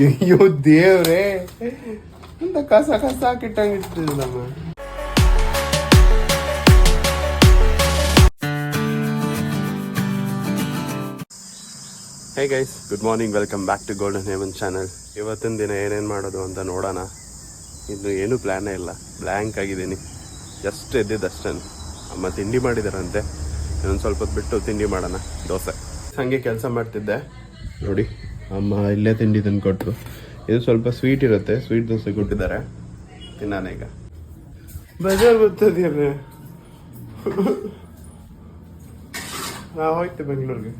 ಅಯ್ಯೋ ದೇವ್ರೇ, ಅಂತ ಕಸ ಹಾಕಿಟ್ಟಂಗೆ ಇಟ್ಟಿದ್ದು ನಮ್ಮ. Hey guys, good morning, welcome back to golden ಹೇಮನ್ ಚಾನಲ್. ಇವತ್ತಿನ ದಿನ ಏನೇನು ಮಾಡೋದು ಅಂತ ನೋಡೋಣ. ಇನ್ನು ಏನೂ ಪ್ಲ್ಯಾನೇ ಇಲ್ಲ, ಬ್ಲ್ಯಾಂಕ್ ಆಗಿದ್ದೀನಿ. ಜಸ್ಟ್ ಎದ್ದಿದ್ದಷ್ಟೇ. ಅಮ್ಮ ತಿಂಡಿ ಮಾಡಿದಾರಂತೆ, ಇನ್ನೊಂದು ಸ್ವಲ್ಪ ಹೊತ್ತು ಬಿಟ್ಟು ತಿಂಡಿ ಮಾಡೋಣ, ದೋಸೆ. ಹಾಗೆ ಕೆಲಸ ಮಾಡ್ತಿದ್ದೆ ನೋಡಿ, ಅಮ್ಮ ಇಲ್ಲೇ ತಿಂಡಿ ತಂದು ಕೊಟ್ಟರು. ಇದು ಸ್ವಲ್ಪ ಸ್ವೀಟ್ ಇರುತ್ತೆ, ಸ್ವೀಟ್ ದೋಸೆ ಕೊಟ್ಟಿದ್ದಾರೆ, ತಿನ್ನಾನ ಈಗ. ಬಜಾರ್ ಬರ್ತದೆ, ನಾವು ಹೋಯ್ತು ಬೆಂಗಳೂರಿಗೆ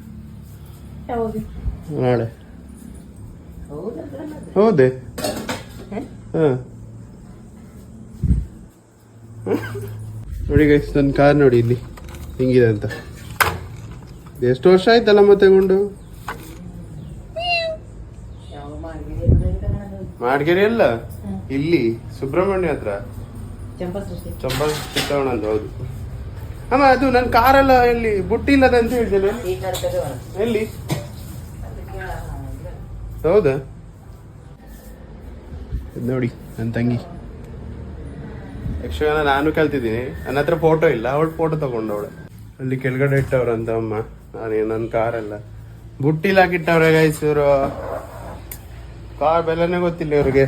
ನಾಳೆ. ಹೌದೇ? ಹಾಂ ನೋಡಿ ಗೈಸ್, ನನ್ನ ಕಾರ್ ನೋಡಿ ಇಲ್ಲಿ ಹಿಂಗಿದೆ ಅಂತ. ಎಷ್ಟು ವರ್ಷ ಆಯ್ತಲ್ಲ ಮತ್ತೆ ತಗೊಂಡು. ಮಾಡ್ಗೆರೆ ಅಲ್ಲ, ಇಲ್ಲಿ ಸುಬ್ರಹ್ಮಣ್ಯ ಹತ್ರ ಚಂಪಾ ತಗೊಂಡು. ಹೌದು ಅಮ್ಮ, ಅದು ನನ್ನ ಕಾರೆಲ್ಲ ಎಲ್ಲಿ ಬುಟ್ಟಿ ಇಲ್ಲದ ಅಂತ ಹೇಳಿದ್ದೇನೆ. ಎಲ್ಲಿ? ಹೌದಾ? ನೋಡಿ ನನ್ನ ತಂಗಿ ಯಕ್ಷಗಾನ ನಾನು ಕಲ್ತಿದ್ದೀನಿ. ನನ್ನ ಹತ್ರ ಫೋಟೋ ಇಲ್ಲ, ಅವಳು ಫೋಟೋ ತಗೊಂಡವಳೆ. ಅಲ್ಲಿ ಕೆಳಗಡೆ ಇಟ್ಟವ್ರಂತ ಅಮ್ಮ. ನನ್ನ ಕಾರೆಲ್ಲ ಬುಟ್ಟಿಲ್ ಹಾಕಿಟ್ಟವ್ರೆ ಗೈಸ್. ಇವರು ಕಾರ್ ಬೆಲೆನೇ ಗೊತ್ತಿಲ್ಲ ಇವ್ರಿಗೆ.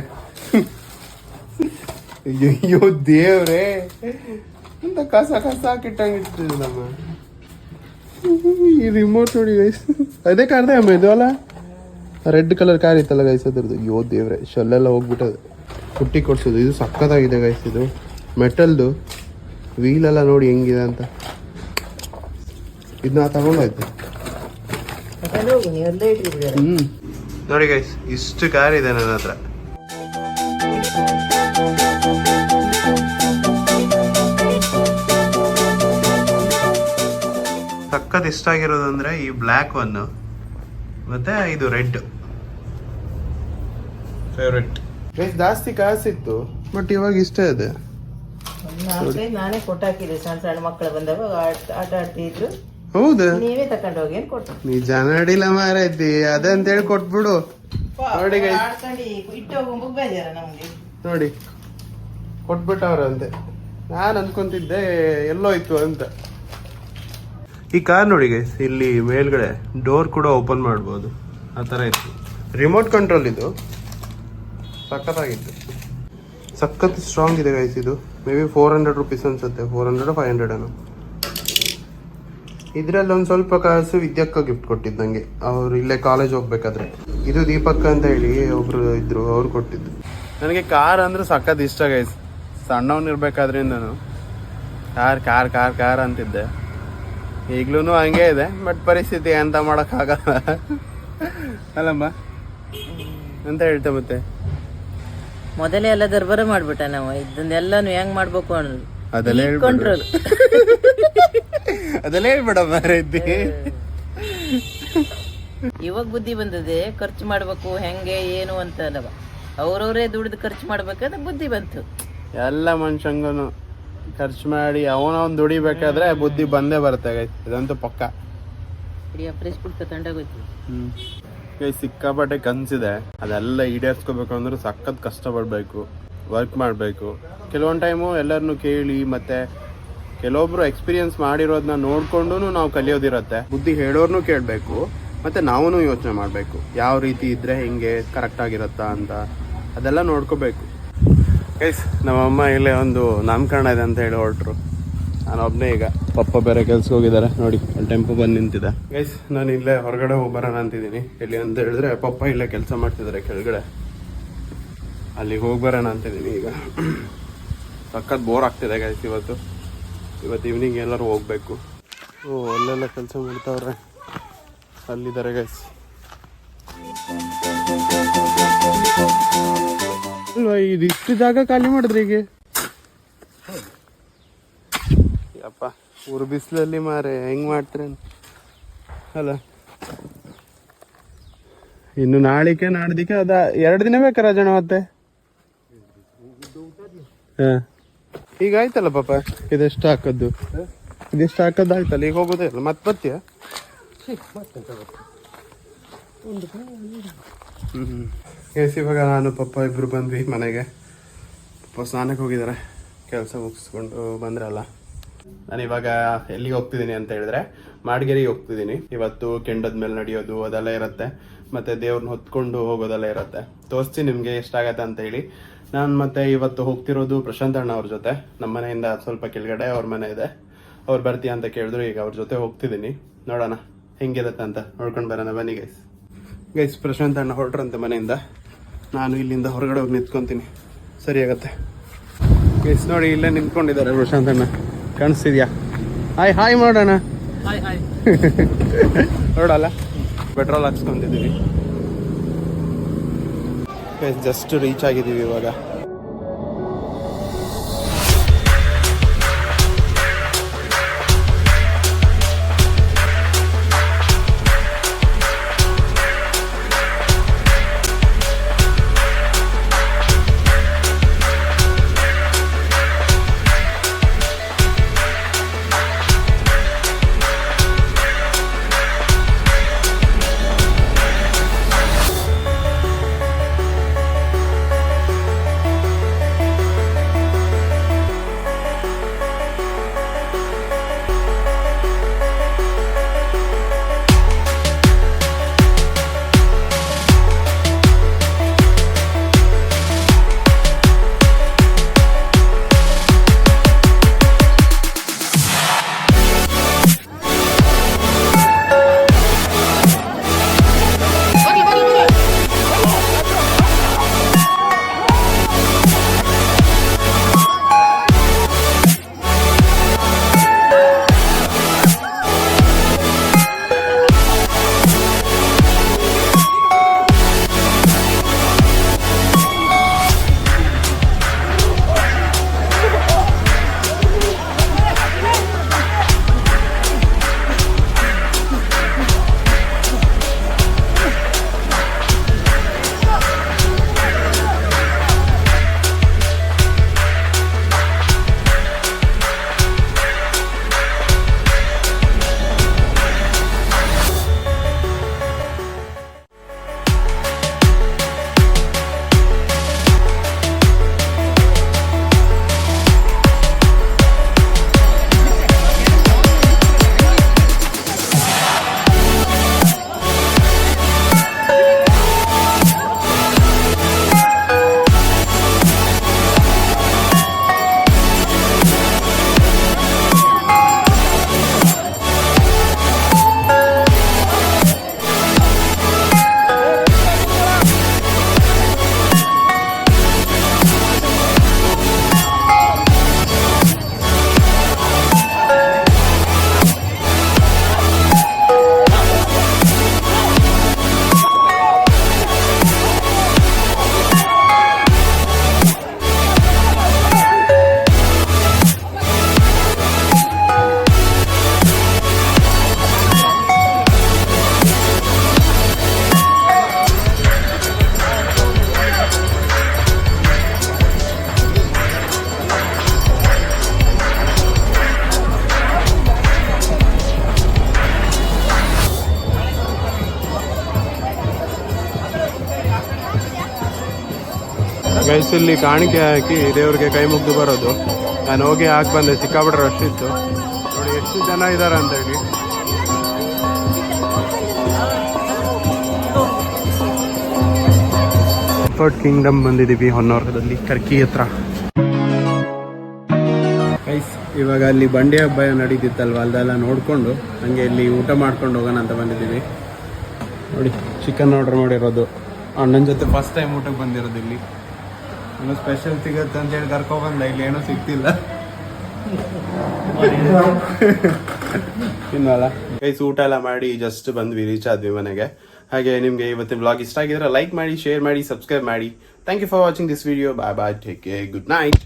ಅಯ್ಯೋ ದೇವ್ರೇ, ಅಂತ ಕಸ ಹಾಕಿಟ್ಟಂಗೆ ಇಟ್ಟಿದ್ದು ನಮ್ಮ. ಈ ರಿಮೋಟ್ ನೋಡಿ ಗೈಸ್, ಅದೇ ಕಾರ್ದೆ ಅಮ್ಮ ಇದು ಅಲ್ಲ, ರೆಡ್ ಕಲರ್ ಕಾರ್ ಇತ್ತಲ್ಲ ಗೈಸ್ ಅದ್ರದ್ದು. ಅಯ್ಯೋ ದೇವ್ರೆ, ಶೆಲ್ಲೆಲ್ಲ ಹೋಗ್ಬಿಟ್ಟದು. ಪುಟ್ಟಿ ಕೊಡ್ಸೋದು. ಇದು ಸಕ್ಕತ್ತಾಗಿದೆ ಗೈಸ್, ಇದು ಮೆಟಲ್ದು ವೀಲೆಲ್ಲ ನೋಡಿ ಹೆಂಗಿದೆ ಅಂತ. ಇದನ್ನ ತಗೊಂಡಾಯ್ತು. ನೋಡಿ ಗೈಸ್, ಇಷ್ಟು ಕಾರ್ ಇದೆ ನನ್ನ ಹತ್ರ. ಸಖತ್ ಇಷ್ಟ ಆಗಿರೋದು ಅಂದ್ರೆ ಈ ಬ್ಲ್ಯಾಕ್ ಒನ್ ಮತ್ತೆ ಇದು ರೆಡ್ ಫೇವ್ರೆಟ್. ಜಾಸ್ತಿ ಕಾಸಿತ್ತು, ಬಟ್ ಇವಾಗ ಇಷ್ಟ ಇದೆ. ನಾನೇ ಕೊಟ್ಟಾಕಿದ್ದೆ, ಸಣ್ಣ ಸಣ್ಣ ಮಕ್ಕಳು ಬಂದಾಗ ಆಟ ಆಡ್ತಿದ್ರು. ಹೌದಾ? ನೀವೇ ತಕೊಂಡ್ ಹೋಗಿ ಕೊಟ್ಟು. ನೀ ಜನ ಅಡಿಲ್ಲ ಮಾರೈತಿ ಅದಂತ ಹೇಳಿ ಕೊಟ್ಬಿಡು. ನೋಡಿ ಇಟ್ಟು ಹೋಗೋ ಬೇಜಾರ ನಮ್ಗೆ. ನೋಡಿ ಕೊಟ್ಬಿಟ್ಟವ್ರಂತೆ. ನಾನ್ ಅನ್ಕೊಂತಿದ್ದೆ ಎಲ್ಲೋಯ್ತು ಅಂತ. ಈ ಕಾರ್ ನೋಡಿ ಗೈಸ್, ಇಲ್ಲಿ ಮೇಲ್ಗಡೆ ಡೋರ್ ಕೂಡ ಓಪನ್ ಮಾಡ್ಬೋದು, ಆ ಥರ ಇತ್ತು. ರಿಮೋಟ್ ಕಂಟ್ರೋಲ್ ಇದು. ಸಖತ್ತಾಗಿತ್ತು, ಸಖತ್ ಸ್ಟ್ರಾಂಗ್ ಇದೆ ಗೈಸ್. ಇದು ಮೇ ಬಿ 400 ರುಪೀಸ್ ಅನ್ಸುತ್ತೆ, 400 500 ಏನೋ. ಇದ್ರಲ್ಲಿ ಒಂದು ಸ್ವಲ್ಪ ಕಾಸು ವಿದ್ಯಕ್ಕ ಗಿಫ್ಟ್ ಕೊಟ್ಟಿದ್ದು ನಂಗೆ, ಅವ್ರು ಇಲ್ಲೇ ಕಾಲೇಜ್ ಹೋಗ್ಬೇಕಾದ್ರೆ. ಇದು ದೀಪಕ್ ಅಂತ ಹೇಳಿ ಒಬ್ರು ಇದ್ರು, ಅವ್ರು ಕೊಟ್ಟಿದ್ದು. ನನಗೆ ಕಾರ್ ಅಂದ್ರೆ ಸಖತ್ ಇಷ್ಟ ಗೈಸ್. ಸಣ್ಣವನಿರ್ಬೇಕಾದ್ರಿಂದನು ಕಾರ್ ಕಾರ್ ಕಾರ್ ಕಾರ್ ಅಂತಿದ್ದೆ. ಈಗ್ಲೂ ಹಂಗೆ ಇದೆ, ಬಟ್ ಪರಿಸ್ಥಿತಿ ಎಂತ ಮಾಡೋಕ್ಕಾಗಲ್ಲ ಅಲ್ಲಮ್ಮ ಅಂತ ಹೇಳ್ತೆ. ಮತ್ತೆ ಮೊದಲೇ ಎಲ್ಲ ದರ್ಬಾರ ಮಾಡ್ಬಿಟ್ಟ ನಾವು, ಇದನ್ನೆಲ್ಲಾನು ಹೆಂಗ್ ಮಾಡ್ಬೇಕು ಅನ್ನೋದು ಅದೆಲ್ಲ ಕಂಟ್ರೋಲ್. ಅದೆಲ್ಲ ಹೇಳ್ಬೇಡ ಮಾರೈತಿ. ಇವಾಗ ಬುದ್ಧಿ ಬಂದದೆ, ಖರ್ಚು ಮಾಡ್ಬೇಕು ಹೆಂಗೆ ಏನು ಅಂತ ಅಲ್ಲವ. ಅವ್ರವ್ರೇ ದುಡ್ದು ಖರ್ಚು ಮಾಡ್ಬೇಕಾದ್ರೆ ಬುದ್ಧಿ ಬಂತು. ಎಲ್ಲ ಮನುಷ್ಯಂಗನು ಖರ್ಚು ಮಾಡಿ ಅವನವನ್ ದುಡಿಬೇಕಾದ್ರೆ ಬುದ್ಧಿ ಬಂದೇ ಬರುತ್ತೆ ಗೈಸ್, ಇದಂತೂ ಪಕ್ಕ. ಸಿಕ್ಕಾಪಟ್ಟೆ ಕನ್ಸಿದೆ, ಅದೆಲ್ಲ ಈಡೇರಿಸ್ಕೋಬೇಕು ಅಂದ್ರೆ ಸಖತ್ ಕಷ್ಟ ಪಡ್ಬೇಕು, ವರ್ಕ್ ಮಾಡಬೇಕು. ಕೆಲವೊಂದು ಟೈಮು ಎಲ್ಲರನ್ನು ಕೇಳಿ, ಮತ್ತೆ ಕೆಲವೊಬ್ರು ಎಕ್ಸ್ಪೀರಿಯನ್ಸ್ ಮಾಡಿರೋದನ್ನ ನೋಡ್ಕೊಂಡು ನಾವು ಕಲಿಯೋದಿರತ್ತೆ. ಬುದ್ಧಿ ಹೇಳೋರ್ನು ಕೇಳಬೇಕು, ಮತ್ತೆ ನಾವು ಯೋಚನೆ ಮಾಡಬೇಕು, ಯಾವ ರೀತಿ ಇದ್ರೆ ಹೆಂಗೆ ಕರೆಕ್ಟ್ ಆಗಿರತ್ತಾ ಅಂತ, ಅದೆಲ್ಲ ನೋಡ್ಕೋಬೇಕು ಗೈಸ್. ನಮ್ಮಮ್ಮ ಇಲ್ಲೇ ಒಂದು ನಾಮಕರಣ ಇದೆ ಅಂತ ಹೇಳಿ ಹೊರಟ್ರು. ನಾನು ಒಬ್ಬನೇ ಈಗ, ಪಪ್ಪ ಬೇರೆ ಕೆಲ್ಸಕ್ಕೆ ಹೋಗಿದ್ದಾರೆ. ನೋಡಿ ಅಲ್ಲಿ ಟೆಂಪೋ ಬಂದು ನಿಂತಿದೆ ಗೈಸ್. ನಾನು ಇಲ್ಲೇ ಹೊರಗಡೆ ಹೋಗ್ಬರೋಣ ಅಂತಿದ್ದೀನಿ. ಎಲ್ಲಿ ಅಂತ ಹೇಳಿದ್ರೆ ಪಪ್ಪ ಇಲ್ಲೇ ಕೆಲಸ ಮಾಡ್ತಿದ್ದಾರೆ ಕೆಳಗಡೆ, ಅಲ್ಲಿಗೆ ಹೋಗ್ಬರೋಣ ಅಂತಿದ್ದೀನಿ ಈಗ. ಸಖತ್ ಬೋರ್ ಆಗ್ತಿದೆ ಗೈಸ್ ಇವತ್ತು ಈವ್ನಿಂಗ್ ಎಲ್ಲರೂ ಹೋಗ್ಬೇಕು. ಅಲ್ಲೆಲ್ಲ ಕೆಲಸ ಮಾಡ್ತಾವ್ರೆ, ಅಲ್ಲಿದ್ದಾರೆ ಗೈಸ್. ಅಲ್ವಾ ಇದು ಇಷ್ಟು ಜಾಗ ಖಾಲಿ ಮಾಡಿದ್ರಿ ಈಗ? ಯಪ್ಪ, ಊರು ಬಿಸಿಲಲ್ಲಿ ಮಾರೆ ಹೆಂಗ್ ಮಾಡ್ತೀರ ಅಲ್ಲ. ಇನ್ನು ನಾಳಿಕೆ ನಾಡ್ದಿಕ್ಕೆ ಅದ 2 ದಿನ ಬೇಕಾ ರಾಜಣ್ಣ ಮತ್ತೆ? ಹಾ, ಈಗ ಆಯ್ತಲ್ಲ ಪಾಪ, ಇದೆಷ್ಟು ಹಾಕದ್ದು, ಇದೆಷ್ಟು ಹಾಕದ್ದು ಆಯ್ತಲ್ಲ, ಈಗ ಹೋಗೋದೇ ಇಲ್ಲ. ಮತ್ತೆ ಬರ್ತೀಯ? ಗೈಸ್ ಇವಾಗ ನಾನು ಪಪ್ಪ ಇಬ್ಬರು ಬಂದ್ವಿ ಮನೆಗೆ. ಪಪ್ಪ ಸ್ನಾನಕ್ಕೆ ಹೋಗಿದ್ದಾರೆ, ಕೆಲಸ ಮುಗಿಸ್ಕೊಂಡು ಬಂದ್ರಲ್ಲ. ನಾನು ಇವಾಗ ಎಲ್ಲಿಗೆ ಹೋಗ್ತಿದ್ದೀನಿ ಅಂತ ಹೇಳಿದ್ರೆ ಮಾಡಗೇರಿಗೆ ಹೋಗ್ತಿದ್ದೀನಿ. ಇವತ್ತು ಕೆಂಡದ ಮೇಲೆ ನಡೆಯೋದು ಅದೆಲ್ಲ ಇರುತ್ತೆ, ಮತ್ತು ದೇವ್ರನ್ನ ಹೊತ್ಕೊಂಡು ಹೋಗೋದೆಲ್ಲ ಇರುತ್ತೆ. ತೋರಿಸ್ತೀನಿ ನಿಮಗೆ ಎಷ್ಟಾಗತ್ತೆ ಅಂತ ಹೇಳಿ. ನಾನು ಮತ್ತೆ ಇವತ್ತು ಹೋಗ್ತಿರೋದು ಪ್ರಶಾಂತ್ ಅಣ್ಣ ಅವ್ರ ಜೊತೆ. ನಮ್ಮ ಮನೆಯಿಂದ ಸ್ವಲ್ಪ ಕೆಳಗಡೆ ಅವ್ರ ಮನೆ ಇದೆ. ಅವ್ರು ಬರ್ತೀಯ ಅಂತ ಕೇಳಿದ್ರು, ಈಗ ಅವ್ರ ಜೊತೆ ಹೋಗ್ತಿದ್ದೀನಿ. ನೋಡೋಣ ಹೆಂಗಿರುತ್ತೆ ಅಂತ ನೋಡ್ಕೊಂಡು ಬರೋಣ ಬನ್ನಿ ಗೈಸ್. ಗೈಸ್ ಪ್ರಶಾಂತ್ ಅಣ್ಣ ಹೊರಟ್ರಂತೆ ಮನೆಯಿಂದ. ನಾನು ಇಲ್ಲಿಂದ ಹೊರಗಡೆ ಹೋಗಿ ನಿಂತ್ಕೊತೀನಿ, ಸರಿ ಆಗತ್ತೆ. ಗೈಸ್ ನೋಡಿ ಇಲ್ಲೇ ನಿಂತ್ಕೊಂಡಿದ್ದಾರೆ ಪ್ರಶಾಂತ್ ಅಣ್ಣ, ಕಾಣಿಸ್ತಿದ್ಯಾ? ಹಾಯ್ ಮಾಡೋಣ. ನೋಡಲ್ಲ, ಪೆಟ್ರೋಲ್ ಹಾಕ್ಸ್ಕೊಂತಿದ್ದೀವಿ. ಜಸ್ಟ್ ರೀಚ್ ಆಗಿದ್ದೀವಿ ಇವಾಗ. ಗೈಸಲ್ಲಿ ಕಾಣಿಕೆ ಹಾಕಿ ದೇವ್ರಿಗೆ ಕೈ ಮುಗ್ದು ಬರೋದು. ನಾನು ಹೋಗಿ ಹಾಕಿ ಬಂದೆ, ಸಿಕ್ಕಾಬಿಟ್ರೆ ರಶ್ ಇತ್ತು. ನೋಡಿ ಎಷ್ಟು ಜನ ಇದ್ದಾರೆ ಅಂತ ಹೇಳಿ. ಫೋರ್ಟ್ ಕಿಂಗ್ಡಮ್ ಬಂದಿದ್ದೀವಿ ಹೊನ್ನಾವರದಲ್ಲಿ, ಕರ್ಕಿ ಹತ್ರ. ಗೈಸ್ ಇವಾಗ ಅಲ್ಲಿ ಬಂಡಿ ಹಬ್ಬ ನಡೀತಿತ್ತಲ್ವ, ಅಲ್ಲೆಲ್ಲ ನೋಡಿಕೊಂಡು ಹಂಗೆ ಇಲ್ಲಿ ಊಟ ಮಾಡ್ಕೊಂಡು ಹೋಗೋಣ ಅಂತ ಬಂದಿದ್ದೀವಿ. ನೋಡಿ ಚಿಕನ್ ಆರ್ಡರ್ ಮಾಡಿರೋದು, ಅಣ್ಣನ ಜೊತೆ ಫಸ್ಟ್ ಟೈಮ್ ಊಟಕ್ಕೆ ಬಂದಿರೋದು. ಇಲ್ಲಿ ಏನೋ ಸ್ಪೆಷಲ್ ಸಿಗುತ್ತೆ ಅಂತೇಳಿ ಕರ್ಕೊಬಂದ, ಇಲ್ಲಿ ಏನೋ ಸಿಗ್ತಿಲ್ಲ ತಿನ್ನಲ್ಲ. ಗೈಸ್ ಊಟ ಎಲ್ಲ ಮಾಡಿ ಜಸ್ಟ್ ಬಂದ್ವಿ, ರೀಚ್ ಆದ್ವಿ ಮನೆಗೆ. ಹಾಗೆ ನಿಮಗೆ ಇವತ್ತಿನ ವ್ಲಾಗ್ ಇಷ್ಟ ಆಗಿದ್ರೆ ಲೈಕ್ ಮಾಡಿ, ಶೇರ್ ಮಾಡಿ, ಸಬ್ಸ್ಕ್ರೈಬ್ ಮಾಡಿ. Thank you for watching this video. Bye bye, take care, good night.